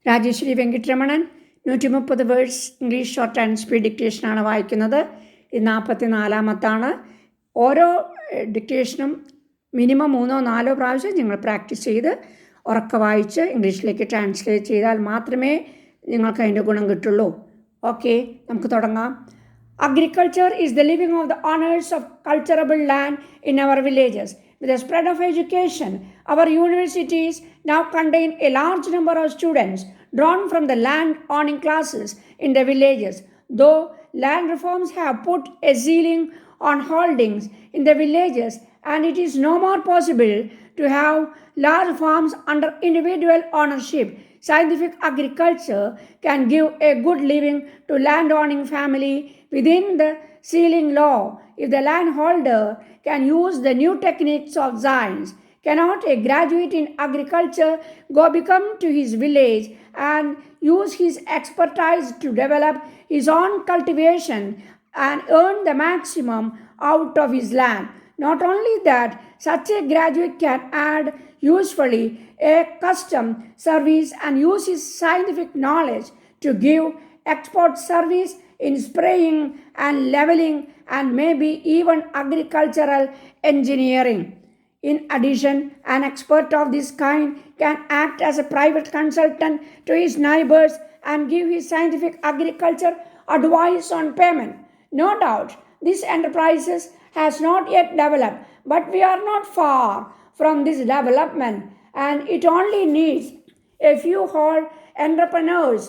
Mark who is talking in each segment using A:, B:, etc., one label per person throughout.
A: Rajeshwari Venkitaramanan 130 words English short and speed ഡിക്റ്റേഷനാണ് വായിക്കുന്നത്. ഇത് 44-ാമത്താണ്. ഓരോ ഡിക്റ്റേഷനും മിനിമം 3-4 പ്രാവശ്യം നിങ്ങൾ പ്രാക്ടീസ് ചെയ്ത് ഉറക്കെ വായിച്ച് ഇംഗ്ലീഷിലേക്ക് ട്രാൻസ്ലേറ്റ് ചെയ്താൽ മാത്രമേ നിങ്ങൾക്ക് അതിൻ്റെ ഗുണം കിട്ടുള്ളൂ. ഓക്കെ, നമുക്ക് തുടങ്ങാം. Agriculture is the living of the owners of cultivable land in our villages. With the spread of education, our universities now contain a large number of students drawn from the land-owning classes in the villages. Though land reforms have put a ceiling on holdings in the villages, and it is no more possible to have large farms under individual ownership, scientific agriculture can give a good living to land-owning family within the ceiling law. If the landholder can use the new techniques of science, cannot a graduate in agriculture become to his village and use his expertise to develop his own cultivation and earn the maximum out of his land? Not only that, such a graduate can add usefully a custom service and use his scientific knowledge to give export service in spraying and leveling and maybe even agricultural engineering. In addition, an expert of this kind can act as a private consultant to his neighbors and give his scientific agriculture advice on payment. No doubt, this enterprise has not yet developed, but we are not far from this development, and it only needs a few whole entrepreneurs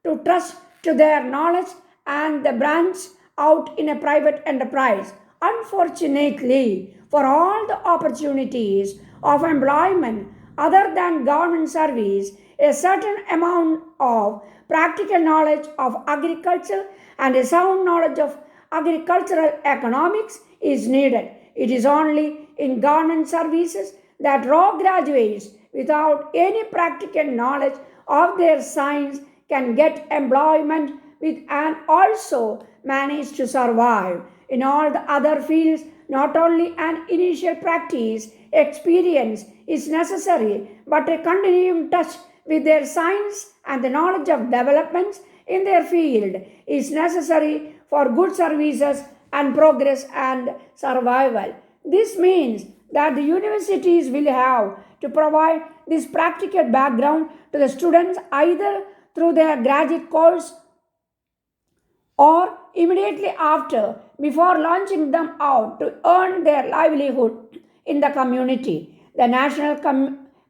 A: to trust to their knowledge and the branch out in a private enterprise. Unfortunately, for all the opportunities of employment other than government service, a certain amount of practical knowledge of agriculture and a sound knowledge of agricultural economics is needed. It is only in government services that raw graduates without any practical knowledge of their science can get employment with and also manage to survive. In all the other fields, not only an initial practice experience is necessary, but a continuing touch with their science and the knowledge of developments in their field is necessary for good services and progress and survival. This means that the universities will have to provide this practical background to the students either through their graduate course or immediately after, before launching them out to earn their livelihood in the community. The National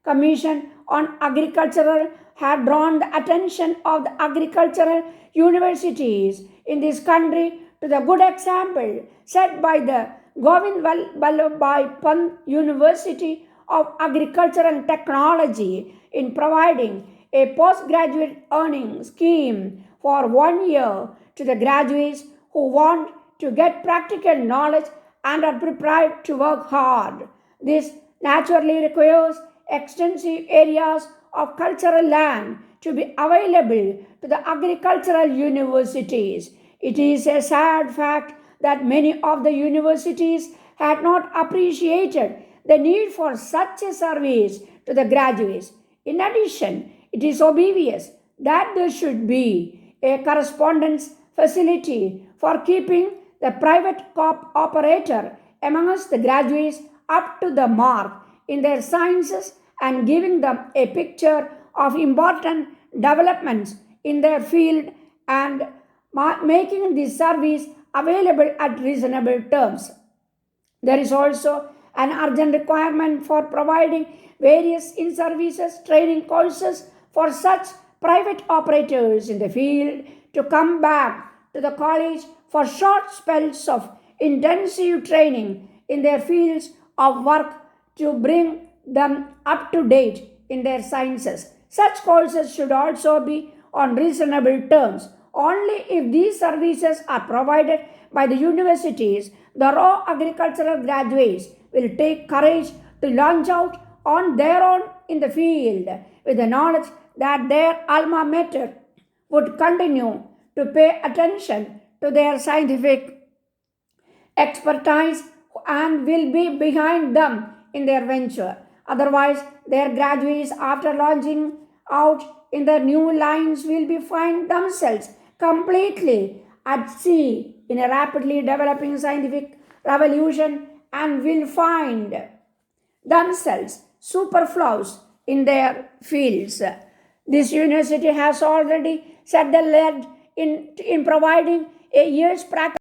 A: Commission on Agriculture had drawn the attention of the agricultural universities in this country to the good example set by the Govind Vallabhbhai Pant University of Agriculture and Technology in providing a postgraduate earning scheme for 1 year to the graduates who want to get practical knowledge and are prepared to work hard. This naturally requires extensive areas of cultural land to be available to the agricultural universities. It is a sad fact that many of the universities had not appreciated the need for such a service to the graduates. In addition, it is obvious that there should be a correspondence facility for keeping the private operator amongst the graduates up to the mark in their sciences and giving them a picture of important developments in their field and making this service available at reasonable terms. There is also an urgent requirement for providing various in-services training courses for such private operators in the field to come back to the college for short spells of intensive training in their fields of work to bring them up to date in their sciences. Such courses should also be on reasonable terms. Only if these services are provided by the universities, the raw agricultural graduates will take courage to launch out on their own in the field with the knowledge that their alma mater would continue to pay attention to their scientific expertise and will be behind them in their venture. Otherwise, their graduates, after launching out in the new lines will be find themselves completely at sea in a rapidly developing scientific revolution and will find themselves superfluous in their fields. This university has already set the lead in providing a year's practice